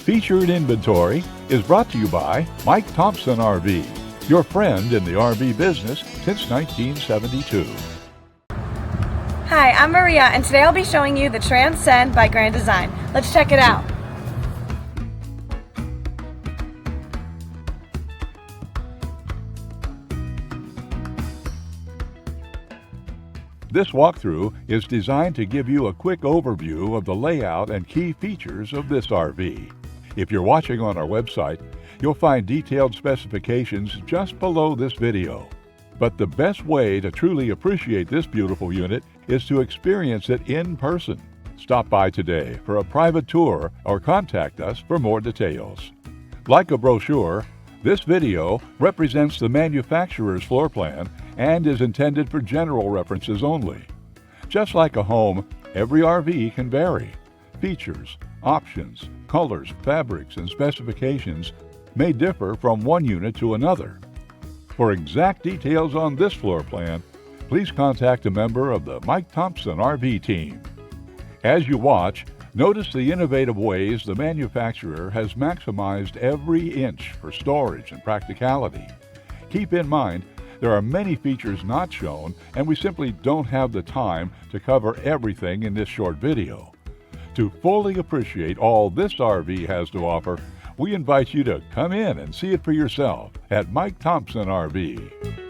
Featured Inventory is brought to you by Mike Thompson RV, your friend in the RV business since 1972. Hi, I'm Maria, and today I'll be showing you the Transcend by Grand Design. Let's check it out. This walkthrough is designed to give you a quick overview of the layout and key features of this RV. If you're watching on our website, you'll find detailed specifications just below this video. But the best way to truly appreciate this beautiful unit is to experience it in person. Stop by today for a private tour or contact us for more details. Like a brochure, this video represents the manufacturer's floor plan and is intended for general references only. Just like a home, every RV can vary. Features, options, colors, fabrics, and specifications may differ from one unit to another. For exact details on this floor plan, please contact a member of the Mike Thompson RV team. As you watch, notice the innovative ways the manufacturer has maximized every inch for storage and practicality. Keep in mind, there are many features not shown, and we simply don't have the time to cover everything in this short video. To fully appreciate all this RV has to offer, we invite you to come in and see it for yourself at Mike Thompson RV.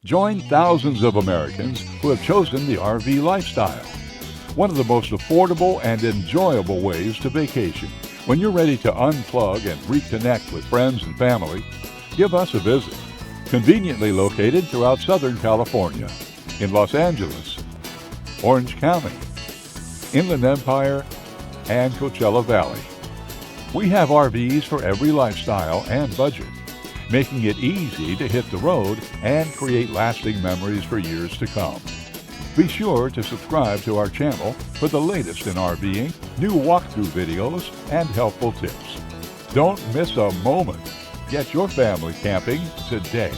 Join thousands of Americans who have chosen the RV lifestyle, one of the most affordable and enjoyable ways to vacation. When you're ready to unplug and reconnect with friends and family, give us a visit. Conveniently located throughout Southern California, in Los Angeles, Orange County, Inland Empire, and Coachella Valley. We have RVs for every lifestyle and budget, making it easy to hit the road and create lasting memories for years to come. Be sure to subscribe to our channel for the latest in RVing, new walkthrough videos, and helpful tips. Don't miss a moment. Get your family camping today.